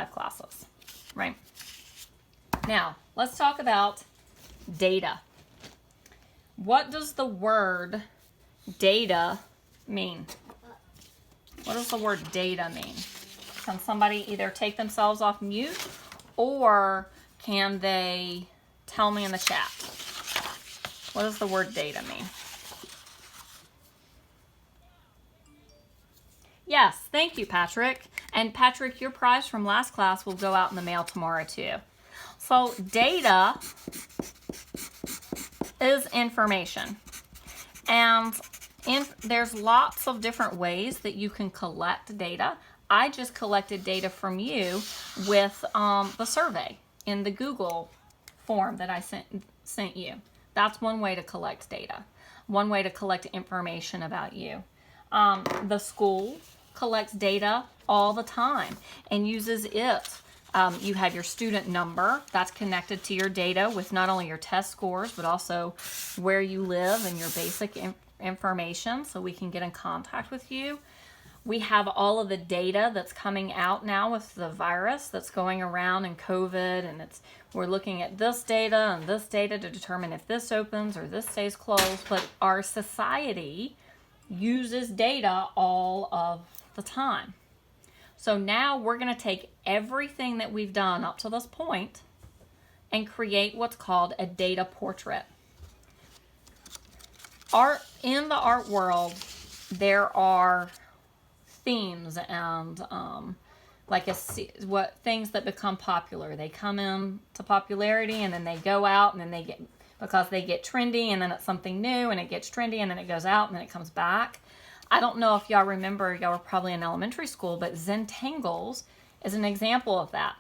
classes, right? Now, let's talk about data. What does the word data mean? What does the word data mean? Can somebody either take themselves off mute or can they tell me in the chat? What does the word data mean? Yes, thank you, Patrick. And Patrick, your prize from last class will go out in the mail tomorrow too. So data is information. And there's lots of different ways that you can collect data. I just collected data from you with the survey in the Google form that I sent you. That's one way to collect data. One way to collect information about you. The school collects data all the time and uses it. You have your student number that's connected to your data with not only your test scores, but also where you live and your basic information so we can get in contact with you. We have all of the data that's coming out now with the virus that's going around in COVID, and we're looking at this data and this data to determine if this opens or this stays closed. But our society uses data all of the time. So now we're going to take everything that we've done up to this point and create what's called a data portrait. In the art world, there are themes and things that become popular. They come into popularity and then they go out and then because they get trendy, and then it's something new and it gets trendy and then it goes out and then it comes back. I don't know if y'all remember, y'all were probably in elementary school, but Zentangles is an example of that.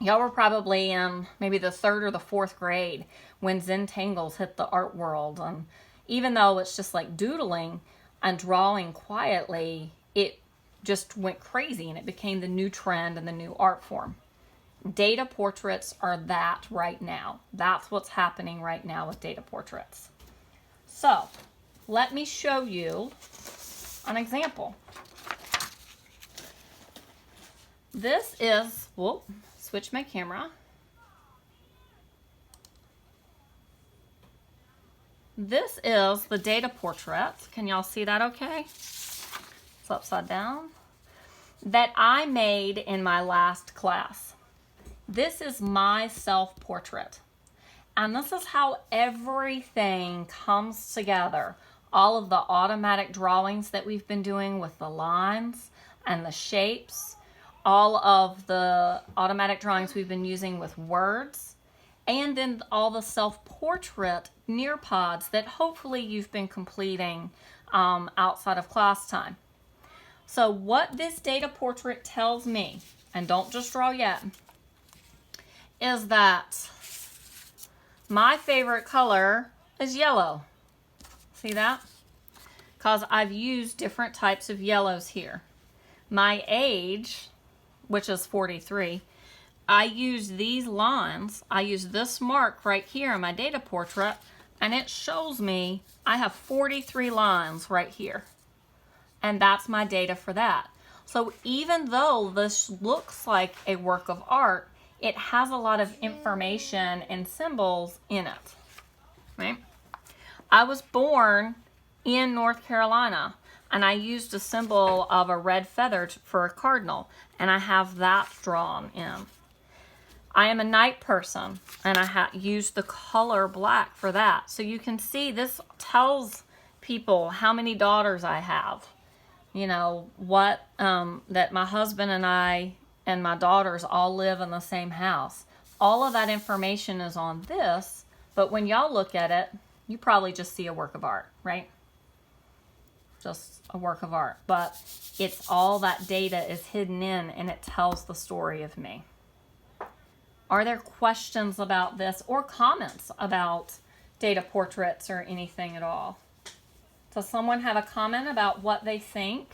Y'all were probably in maybe the 3rd or the 4th grade when Zentangles hit the art world. And even though it's just like doodling and drawing quietly, it just went crazy and it became the new trend and the new art form. Data portraits are that right now. That's what's happening right now with data portraits. So let me show you an example. This is, switch my camera. This is the data portrait. Can y'all see that okay? It's upside down. That I made in my last class. This is my self-portrait. And this is how everything comes together. All of the automatic drawings that we've been doing with the lines and the shapes, all of the automatic drawings we've been using with words, and then all the self-portrait Nearpods that hopefully you've been completing outside of class time. So what this data portrait tells me, and don't just draw yet, is that my favorite color is yellow. See that? Because I've used different types of yellows here. My age, which is 43, I use these lines. I use this mark right here in my data portrait, and it shows me I have 43 lines right here. And that's my data for that. So even though this looks like a work of art, it has a lot of information and symbols in it, right? I was born in North Carolina, and I used a symbol of a red feather for a cardinal, and I have that drawn in. I am a night person, and I used the color black for that. So you can see this tells people how many daughters I have. You know, what, that my husband and I and my daughters all live in the same house. All of that information is on this, but when y'all look at it, you probably just see a work of art, right? Just a work of art. But it's all that data is hidden in, and it tells the story of me. Are there questions about this or comments about data portraits or anything at all? Does someone have a comment about what they think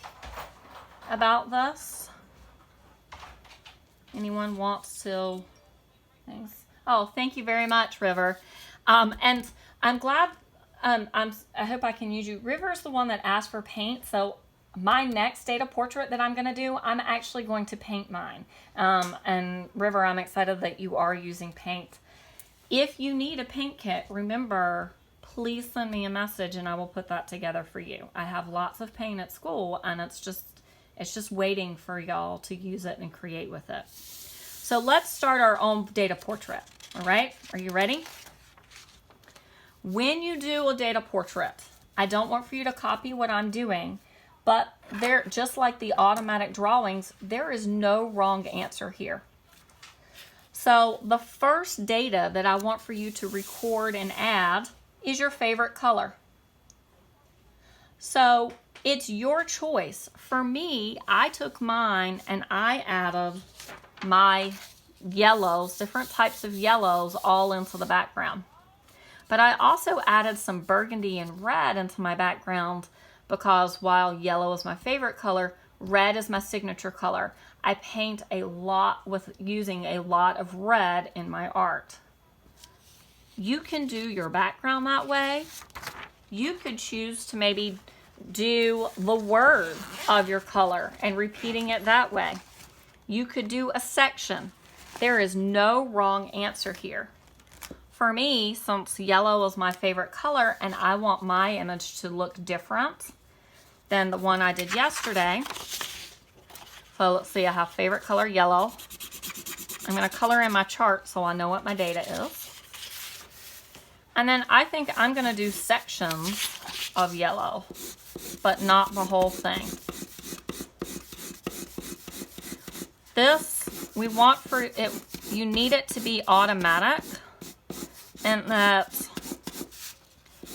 about this? Anyone wants to? Thanks. Oh, thank you very much, River. And I'm glad. I hope I can use you. River's the one that asked for paint, so my next data portrait that I'm going to do, I'm actually going to paint mine. And River, I'm excited that you are using paint. If you need a paint kit, remember, please send me a message and I will put that together for you. I have lots of paint at school, and it's just waiting for y'all to use it and create with it. So let's start our own data portrait. All right, are you ready? When you do a data portrait, I don't want for you to copy what I'm doing, but there, just like the automatic drawings, there is no wrong answer here. So the first data that I want for you to record and add is your favorite color. So it's your choice. For me, I took mine and I added my yellows, different types of yellows, all into the background. But I also added some burgundy and red into my background because while yellow is my favorite color, red is my signature color. I paint a lot with using a lot of red in my art. You can do your background that way. You could choose to maybe do the word of your color and repeating it that way. You could do a section. There is no wrong answer here. For me, since yellow is my favorite color and I want my image to look different than the one I did yesterday. So let's see, I have favorite color yellow. I'm going to color in my chart so I know what my data is. And then I think I'm going to do sections of yellow, but not the whole thing. This, we want for it, you need it to be automatic, and that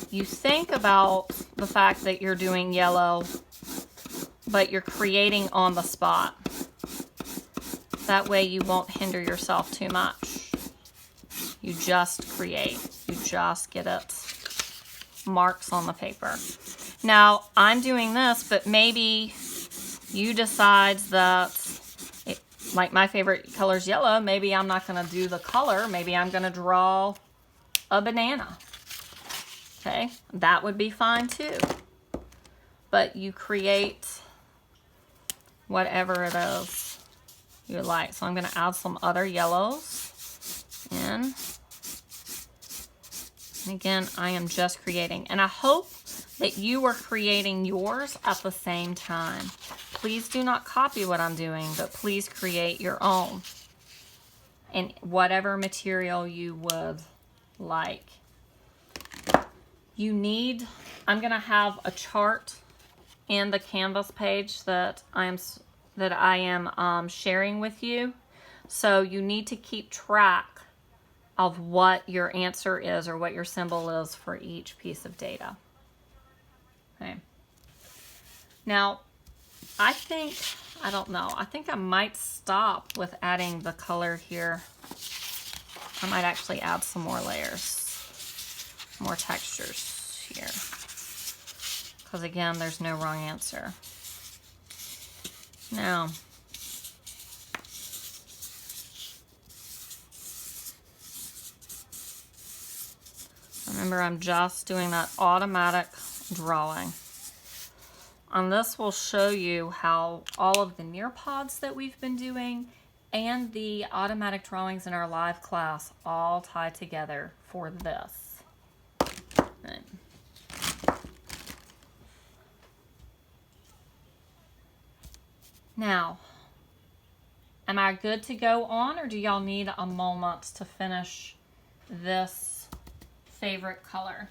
you think about the fact that you're doing yellow, but you're creating on the spot. That way you won't hinder yourself too much. You just create. You just get it. Marks on the paper. Now, I'm doing this, but maybe you decide that, like my favorite color is yellow, maybe I'm not going to do the color. Maybe I'm going to draw a banana. Okay, that would be fine too. But you create whatever it is you like. So I'm going to add some other yellows in. And again, I am just creating. And I hope that you are creating yours at the same time. Please do not copy what I'm doing, but please create your own. And whatever material you would like. You need, I'm going to have a chart in the Canvas page that I am sharing with you. So you need to keep track of what your answer is or what your symbol is for each piece of data. Okay. Now, I think I might stop with adding the color here. I might actually add some more layers, more textures here. Because again, there's no wrong answer. Now, remember, I'm just doing that automatic drawing. And this will show you how all of the Nearpods that we've been doing and the automatic drawings in our live class all tie together for this. Right. Now, am I good to go on, or do y'all need a moment to finish this favorite color?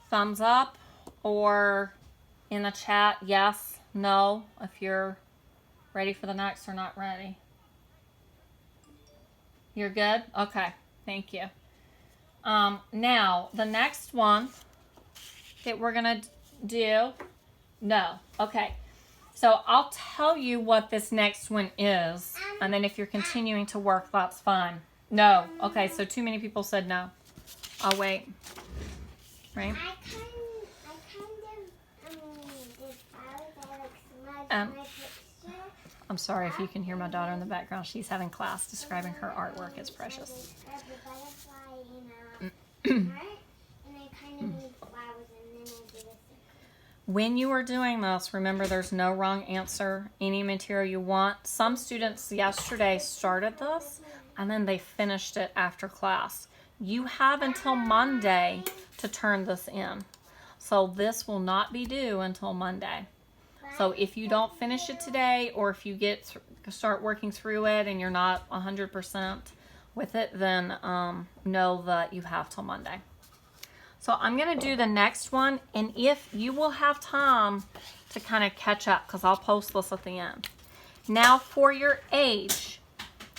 Thumbs up, or in the chat, yes, no, if you're ready for the next or not ready. You're good? Okay, thank you. Now, the next one that we're going to do, no, okay. So I'll tell you what this next one is, and then if you're continuing to work, that's fine. No, okay, so too many people said no. I'll wait. Right? I'm sorry if you can hear my daughter in the background. She's having class describing her artwork. It's precious. When you are doing this, remember there's no wrong answer. Any material you want. Some students yesterday started this and then they finished it after class. You have until Monday to turn this in. So this will not be due until Monday. So if you don't finish it today, or if you start working through it and you're not 100% with it, then know that you have till Monday. So I'm going to do the next one, and if you will have time to kind of catch up, because I'll post this at the end. Now for your age,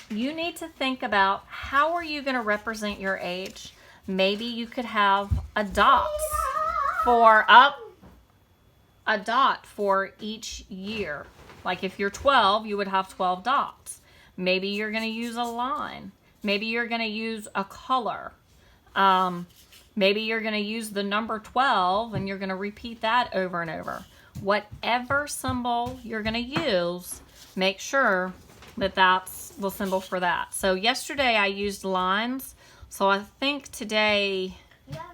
you need to think about how are you going to represent your age. Maybe you could have a dot for each year. Like if you're 12, you would have 12 dots. Maybe you're going to use a line. Maybe you're going to use a color. Maybe you're going to use the number 12 and you're going to repeat that over and over. Whatever symbol you're going to use, make sure that that's the symbol for that. So yesterday I used lines. So I think today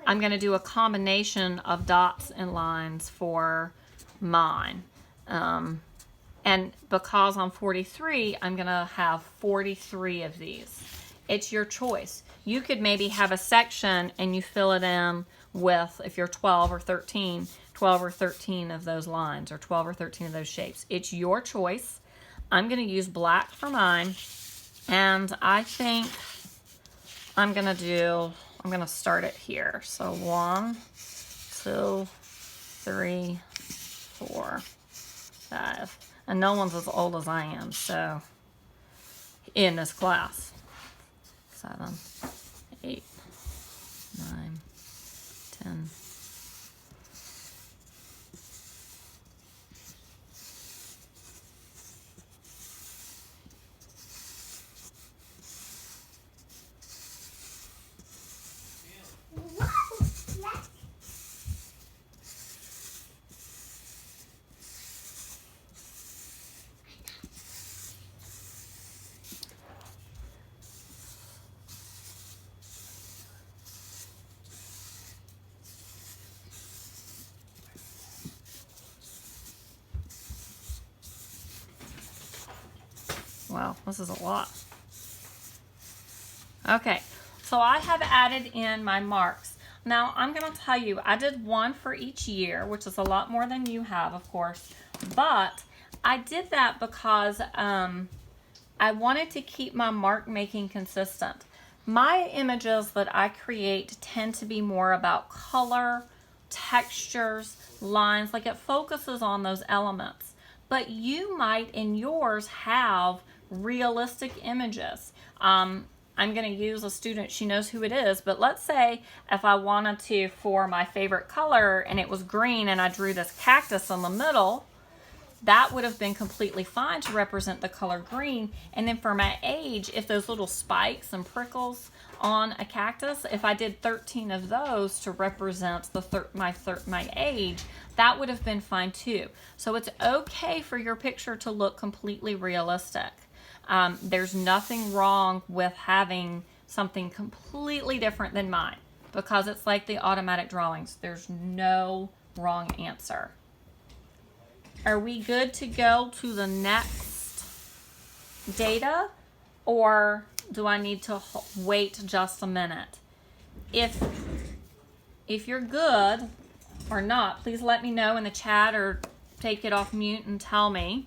I'm going to do a combination of dots and lines for mine. And because I'm 43, I'm going to have 43 of these. It's your choice. You could maybe have a section and you fill it in with, if you're 12 or 13, 12 or 13 of those lines or 12 or 13 of those shapes. It's your choice. I'm going to use black for mine. And I think I'm going to start it here. So 1, 2, 3, 4, 5. And no one's as old as I am, so in this class. 7, 8, 9, 10. Wow, this is a lot. Okay, so I have added in my marks. Now, I'm going to tell you, I did one for each year, which is a lot more than you have, of course. But I did that because I wanted to keep my mark making consistent. My images that I create tend to be more about color, textures, lines, like it focuses on those elements. But you might in yours have realistic images. I'm going to use a student, she knows who it is, but let's say if I wanted to, for my favorite color, and it was green and I drew this cactus in the middle, that would have been completely fine to represent the color green. And then for my age, if those little spikes and prickles on a cactus, if I did 13 of those to represent my age, that would have been fine too. So it's okay for your picture to look completely realistic. There's nothing wrong with having something completely different than mine, because it's like the automatic drawings. There's no wrong answer. Are we good to go to the next data, or do I need to wait just a minute? If you're good or not, please let me know in the chat or take it off mute and tell me.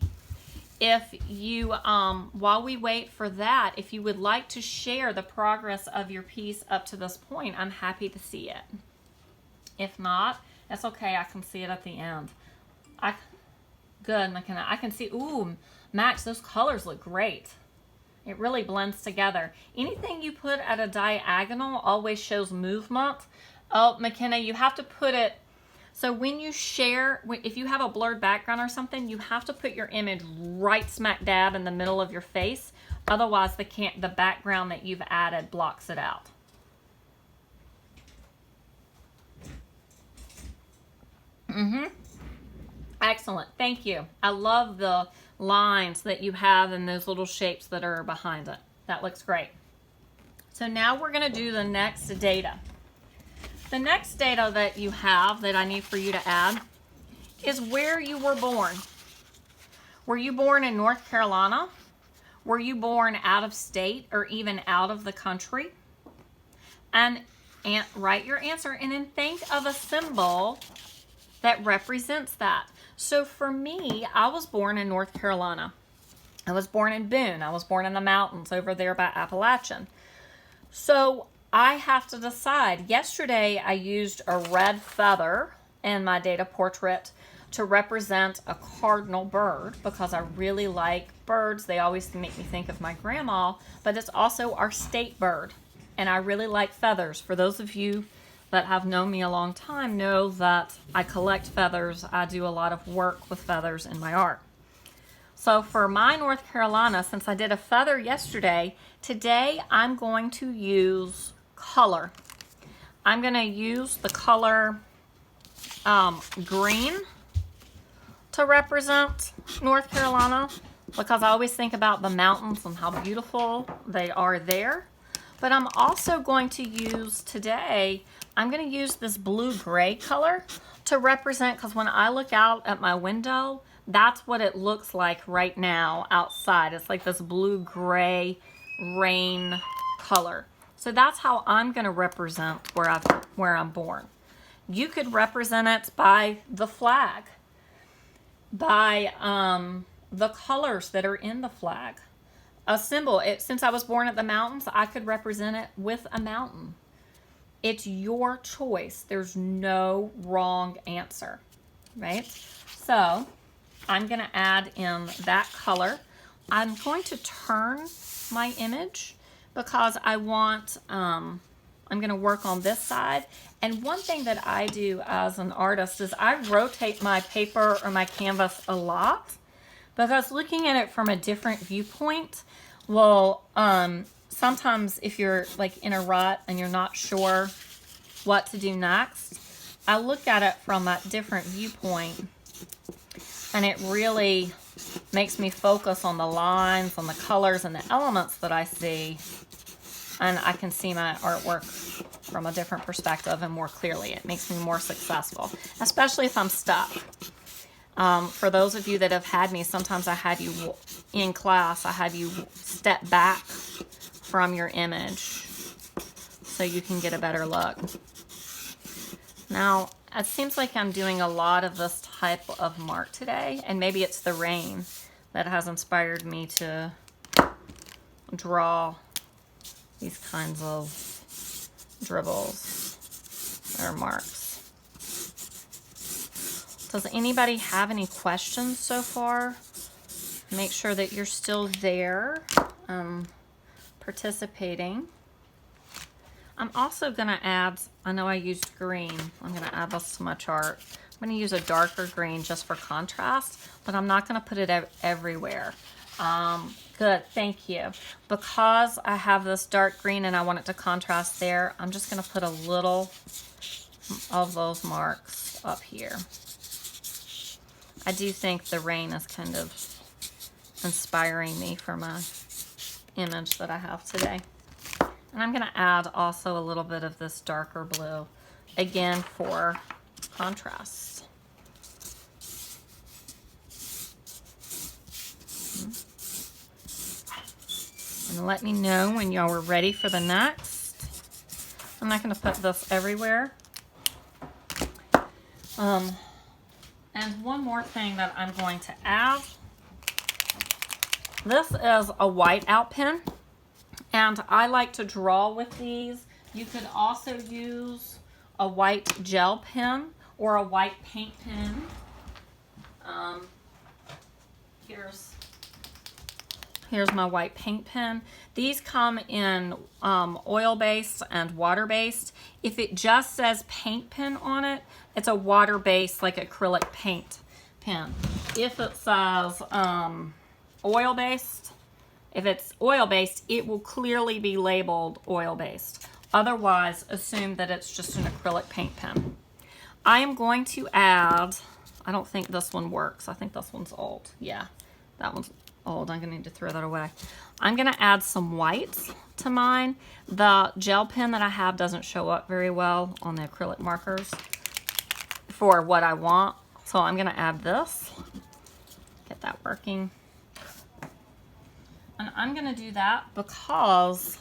If you, while we wait for that, if you would like to share the progress of your piece up to this point, I'm happy to see it. If not, that's okay. I can see it at the end. Good, McKenna. I can see, ooh, Max, those colors look great. It really blends together. Anything you put at a diagonal always shows movement. Oh, McKenna, you have to put it, so when you share, if you have a blurred background or something, you have to put your image right smack dab in the middle of your face. Otherwise, the background that you've added blocks it out. Excellent. Thank you. I love the lines that you have and those little shapes that are behind it. That looks great. So now we're going to do the next data. The next data that you have that I need for you to add is where you were born. Were you born in North Carolina? Were you born out of state or even out of the country? And write your answer and then think of a symbol that represents that. So for me, I was born in North Carolina. I was born in Boone. I was born in the mountains over there by Appalachian. So I have to decide. Yesterday, I used a red feather in my data portrait to represent a cardinal bird because I really like birds. They always make me think of my grandma, but it's also our state bird. And I really like feathers. For those of you that have known me a long time know that I collect feathers. I do a lot of work with feathers in my art. So for my North Carolina, since I did a feather yesterday, today I'm going to use color. I'm going to use the color green to represent North Carolina because I always think about the mountains and how beautiful they are there. But I'm also going to use today, I'm going to use this blue-gray color to represent, because when I look out at my window, that's what it looks like right now outside. It's like this blue-gray rain color. So that's how I'm going to represent where I'm born. You could represent it by the flag, by the colors that are in the flag. A symbol, since I was born at the mountains, I could represent it with a mountain. It's your choice. There's no wrong answer, right? So I'm going to add in that color. I'm going to turn my image because I want, I'm going to work on this side. And one thing that I do as an artist is I rotate my paper or my canvas a lot because looking at it from a different viewpoint, well, sometimes if you're like in a rut and you're not sure what to do next, I look at it from a different viewpoint and it really makes me focus on the lines, on the colors and the elements that I see, and I can see my artwork from a different perspective and more clearly. It makes me more successful, especially if I'm stuck. For those of you that have had me, sometimes I had you in class, I had you step back from your image so you can get a better look. Now, it seems like I'm doing a lot of this type of mark today, and maybe it's the rain that has inspired me to draw these kinds of dribbles or marks. Does anybody have any questions so far? Make sure that you're still there, participating. I'm also going to add, I know I used green. I'm going to add this to my chart. I'm going to use a darker green just for contrast, but I'm not going to put it everywhere. Good, thank you. Because I have this dark green and I want it to contrast there, I'm just going to put a little of those marks up here. I do think the rain is kind of inspiring me for my image that I have today. And I'm going to add also a little bit of this darker blue, again for contrast. And let me know when y'all are ready for the next. I'm not going to put this everywhere. And one more thing that I'm going to add. This is a whiteout pen, and I like to draw with these. You could also use a white gel pen or a white paint pen. Here's my white paint pen. These come in oil-based and water-based. If it just says paint pen on it, it's a water-based, like acrylic paint pen. If it says oil-based, if it's oil-based, it will clearly be labeled oil-based. Otherwise, assume that it's just an acrylic paint pen. I am going to add, I don't think this one works. I think this one's old. Yeah, that one's old. I'm going to need to throw that away. I'm going to add some whites to mine. The gel pen that I have doesn't show up very well on the acrylic markers for what I want. So I'm gonna add this, get that working. And I'm gonna do that because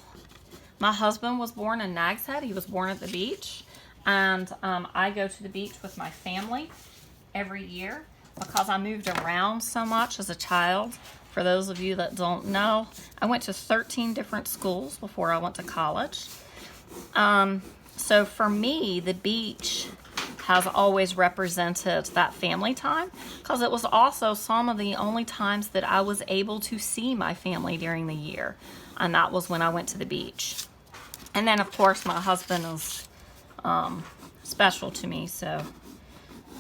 my husband was born in Nags Head. He was born at the beach. And I go to the beach with my family every year because I moved around so much as a child. For those of you that don't know, I went to 13 different schools before I went to college. So for me, the beach has always represented that family time because it was also some of the only times that I was able to see my family during the year. And that was when I went to the beach. And then of course my husband is special to me, so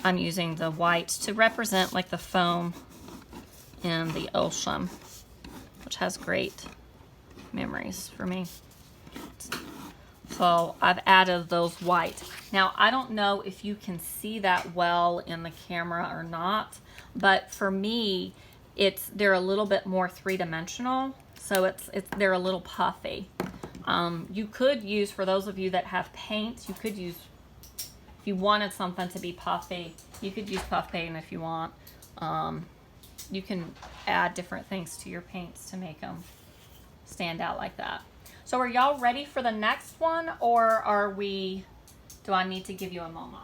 I'm using the white to represent like the foam in the ocean, which has great memories for me. So I've added those white. Now I don't know if you can see that well in the camera or not, but for me, they're a little bit more three-dimensional, so they're a little puffy. You could use, for those of you that have paint, you could use, if you wanted something to be puffy, you could use puff paint if you want. You can add different things to your paints to make them stand out like that. So are y'all ready for the next one, or do I need to give you a moment?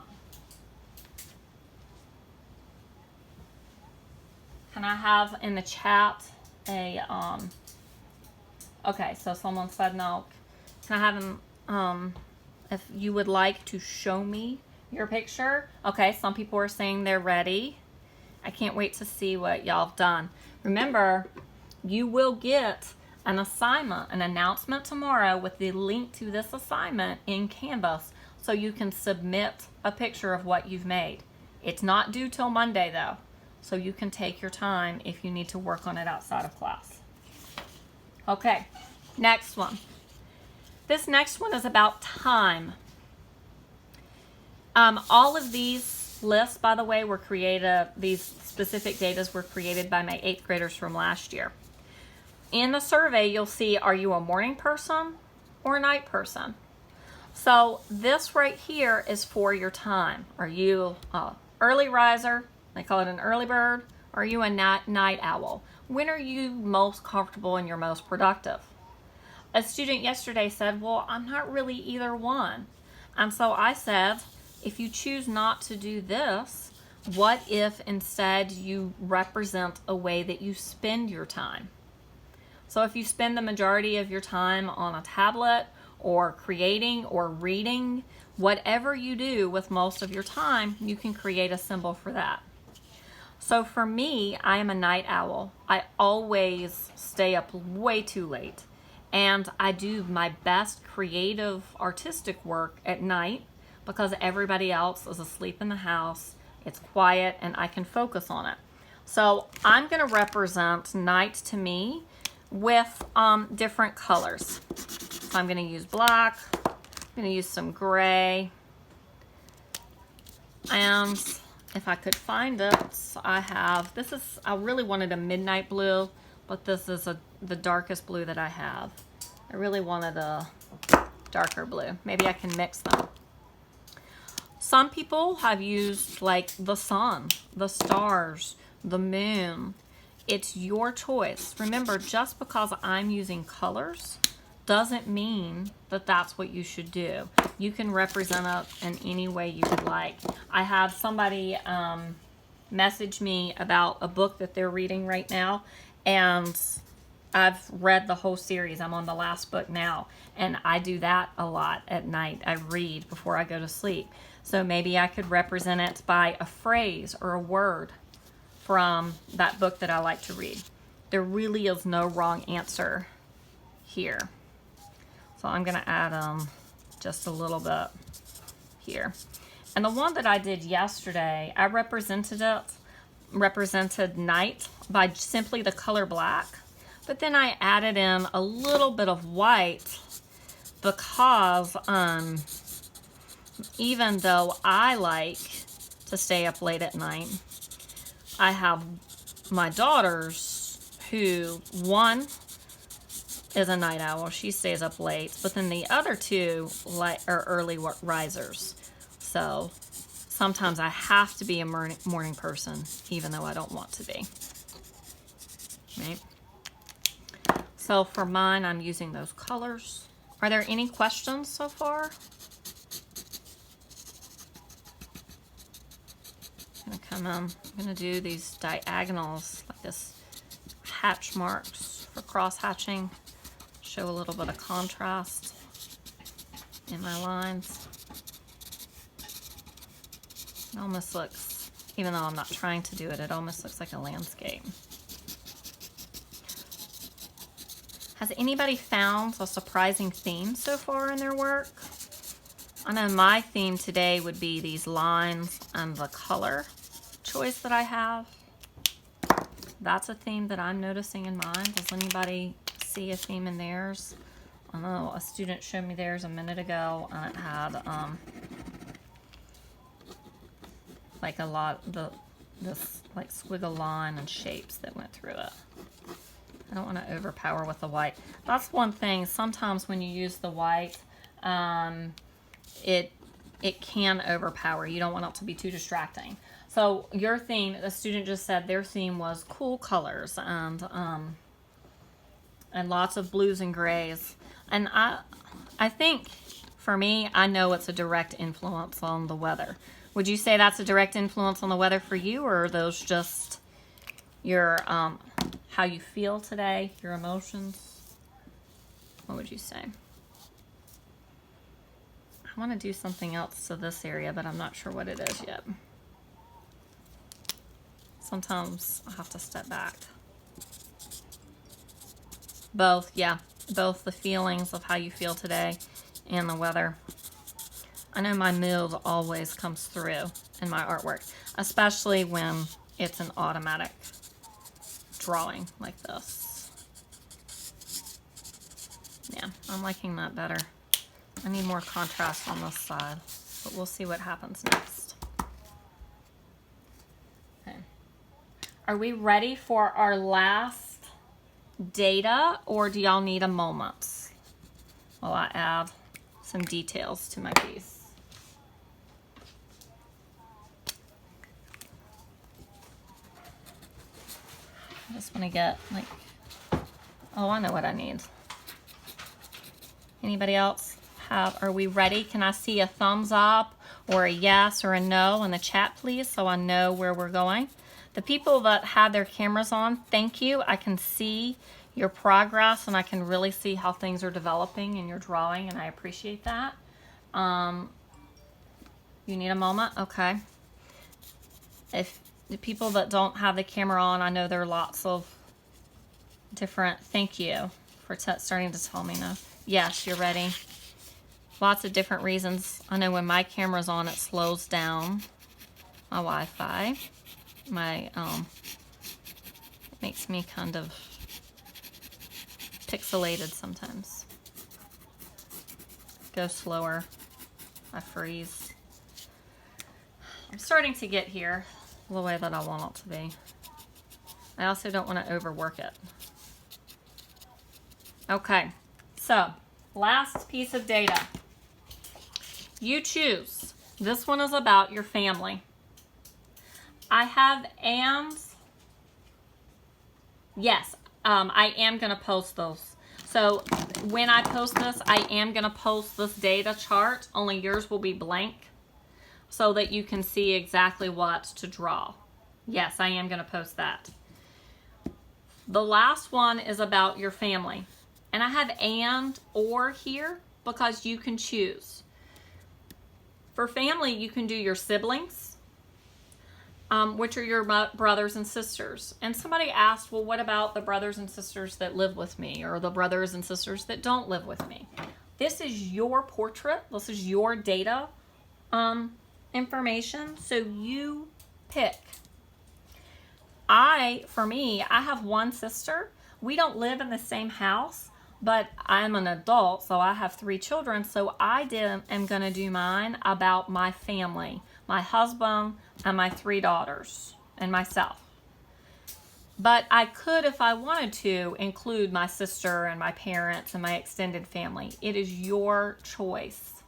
Can I have in the chat okay, so someone said no. Can I have if you would like to show me your picture? Okay, some people are saying they're ready. I can't wait to see what y'all have done. Remember, you will get an assignment, an announcement tomorrow with the link to this assignment in Canvas so you can submit a picture of what you've made. It's not due till Monday though, so you can take your time if you need to work on it outside of class. Okay, next one. This next one is about time. All of these lists, by the way, were created, these specific datas were created by my 8th graders from last year. In the survey, you'll see, are you a morning person or a night person? So this right here is for your time. Are you an early riser? They call it an early bird. Or are you a night owl? When are you most comfortable and you're most productive? A student yesterday said, well, I'm not really either one. And so I said, if you choose not to do this, what if instead you represent a way that you spend your time? So if you spend the majority of your time on a tablet or creating or reading, whatever you do with most of your time, you can create a symbol for that. So for me, I am a night owl. I always stay up way too late. And I do my best creative artistic work at night because everybody else is asleep in the house. It's quiet and I can focus on it. So I'm going to represent night to me with different colors. So I'm going to use black. I'm going to use some gray. And if I could find it, I really wanted a midnight blue, but this is the darkest blue that I have. I really wanted a darker blue. Maybe I can mix them. Some people have used like the sun, the stars, the moon. It's your choice. Remember, just because I'm using colors doesn't mean that that's what you should do. You can represent it in any way you would like. I have somebody message me about a book that they're reading right now, and I've read the whole series. I'm on the last book now, and I do that a lot at night. I read before I go to sleep. So maybe I could represent it by a phrase or a word from that book that I like to read. There really is no wrong answer here. So I'm going to add just a little bit here. And the one that I did yesterday, I represented night by simply the color black. But then I added in a little bit of white because even though I like to stay up late at night, I have my daughters who, one is a night owl. She stays up late, but then the other two are early risers. So sometimes I have to be a morning person, even though I don't want to be. Right? So for mine, I'm using those colors. Are there any questions so far? I'm gonna come in, I'm gonna do these diagonals, like this hatch marks for cross hatching. Show a little bit of contrast in my lines. It almost looks, even though I'm not trying to do it, it almost looks like a landscape. Has anybody found a surprising theme so far in their work? I know my theme today would be these lines and the color choice that I have. That's a theme that I'm noticing in mine. Does anybody see a theme in theirs? I know a student showed me theirs a minute ago, and it had like a lot this like squiggle line and shapes that went through it. I don't want to overpower with the white. That's one thing. Sometimes when you use the white, it can overpower. You don't want it to be too distracting. So your theme, the student just said their theme was cool colors and lots of blues and grays. And I think for me, I know it's a direct influence on the weather. Would you say that's a direct influence on the weather for you, or are those just your how you feel today, your emotions? What would you say? I want to do something else to this area, but I'm not sure what it is yet. Sometimes I have to step back. Both, yeah. Both the feelings of how you feel today and the weather. I know my mood always comes through in my artwork, especially when it's an automatic drawing like this. Yeah, I'm liking that better. I need more contrast on this side, but we'll see what happens next. Okay. Are we ready for our last data, or do y'all need a moment while I add some details to my piece? I just want to get like, oh, I know what I need. Anybody else have, are we ready? Can I see a thumbs up or a yes or a no in the chat, please, so I know where we're going? The people that have their cameras on, thank you. I can see your progress and I can really see how things are developing in your drawing, and I appreciate that. You need a moment? Okay. If the people that don't have the camera on, I know there are lots of different, thank you for starting to tell me no. Yes, you're ready. Lots of different reasons. I know when my camera's on, it slows down my Wi-Fi. It makes me kind of pixelated sometimes. Go slower. I freeze. I'm starting to get here the way that I want it to be. I also don't want to overwork it. Okay, so last piece of data. You choose. This one is about your family. I have ands. Yes, I am going to post those. So when I post this, I am going to post this data chart, only yours will be blank, so that you can see exactly what to draw. Yes, I am going to post that. The last one is about your family. And I have and or here because you can choose. For family, you can do your siblings, which are your brothers and sisters. And somebody asked, well, what about the brothers and sisters that live with me, or the brothers and sisters that don't live with me? This is your portrait. This is your data information. So you pick. For me, I have one sister. We don't live in the same house, but I'm an adult, so I have 3 children. So I am going to do mine about my family, my husband and my 3 daughters and myself. But I could, if I wanted to, include my sister and my parents and my extended family. It is your choice.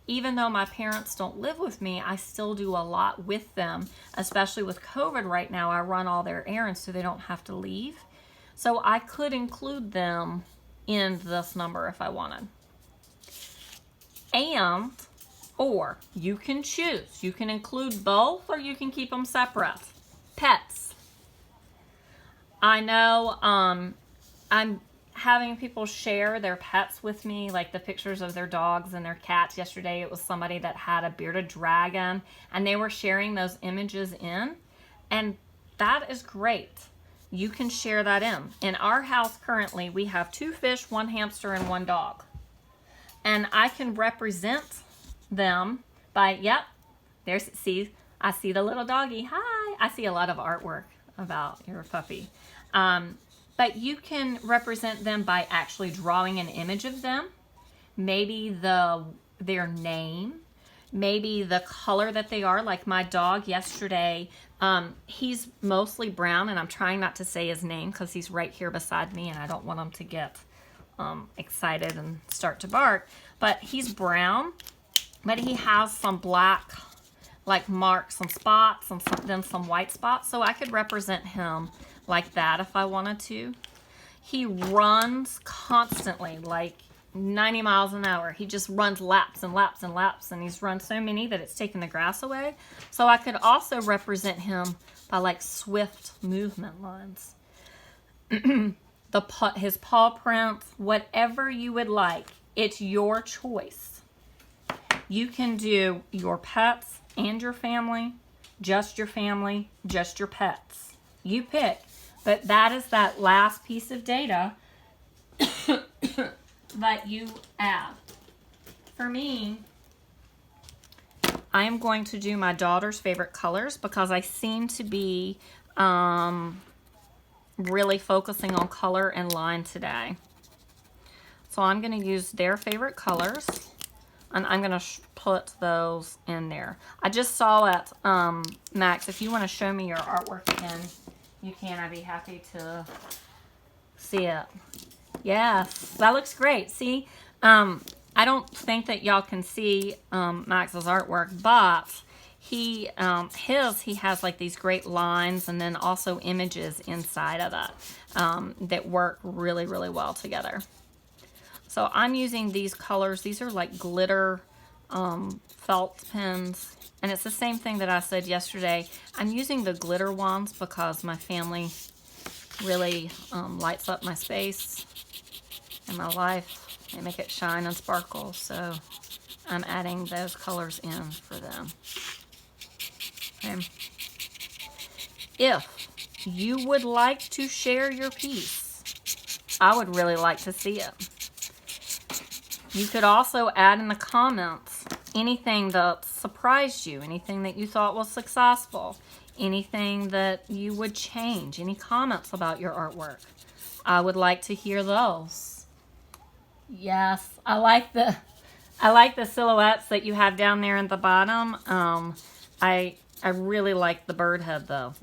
even though my parents don't live with me, I still do a lot with them, especially with COVID right now. I run all their errands so they don't have to leave. So I could include them in this number if I wanted. And, or you can choose. You can include both or you can keep them separate. Pets. I know I'm having people share their pets with me, like the pictures of their dogs and their cats. Yesterday it was somebody that had a bearded dragon and they were sharing those images in, and that is great. You can share that in. In our house currently we have 2 fish, 1 hamster, and 1 dog. And I can represent them by, yep, there's, see, I see the little doggy, hi. I see a lot of artwork about your puppy. But you can represent them by actually drawing an image of them, maybe their name, maybe the color that they are. Like my dog yesterday, he's mostly brown, and I'm trying not to say his name because he's right here beside me and I don't want him to get excited and start to bark. But he's brown, but he has some black like marks and spots and then some white spots. So I could represent him like that if I wanted to. He runs constantly, like 90 miles an hour. He just runs laps and laps and laps, and he's run so many that it's taken the grass away. So I could also represent him by like swift movement lines. His paw prints, whatever you would like. It's your choice. You can do your pets and your family, just your pets. You pick. But that is that last piece of data that you add. For me, I am going to do my daughter's favorite colors because I seem to be really focusing on color and line today. So I'm going to use their favorite colors, and I'm going to put those in there. I just saw it, Max, if you want to show me your artwork again, you can. I'd be happy to see it. Yes, that looks great. See, I don't think that y'all can see Max's artwork, but he has like these great lines and then also images inside of it that work really, really well together. So I'm using these colors. These are like glitter felt pens. And it's the same thing that I said yesterday. I'm using the glitter ones because my family really lights up my space and my life. They make it shine and sparkle. So I'm adding those colors in for them. Okay. If you would like to share your piece, I would really like to see it. You could also add in the comments anything that surprised you, anything that you thought was successful, anything that you would change, any comments about your artwork. I would like to hear those. Yes, I like the silhouettes that you have down there at the bottom. I really like the bird head though.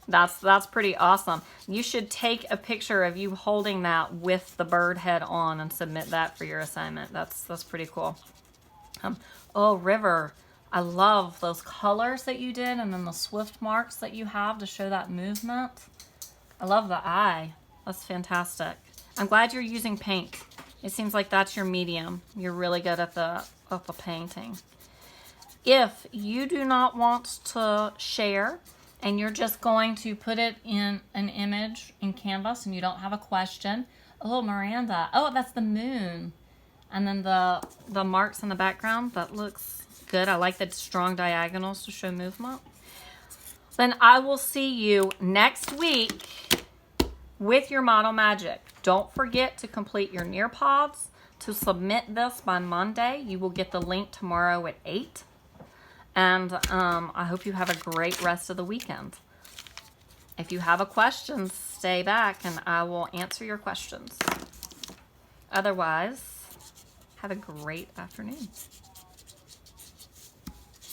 That's pretty awesome. You should take a picture of you holding that with the bird head on and submit that for your assignment. That's pretty cool. Oh, River, I love those colors that you did and then the swift marks that you have to show that movement. I love the eye. That's fantastic. I'm glad you're using paint. It seems like that's your medium. You're really good at the painting. If you do not want to share and you're just going to put it in an image in Canvas and you don't have a question. Oh, Miranda. Oh, that's the moon. And then the marks in the background. That looks good. I like the strong diagonals to show movement. Then I will see you next week with your Model Magic. Don't forget to complete your Nearpods. To submit this by Monday, you will get the link tomorrow at 8. And I hope you have a great rest of the weekend. If you have a question, stay back and I will answer your questions. Otherwise, have a great afternoon.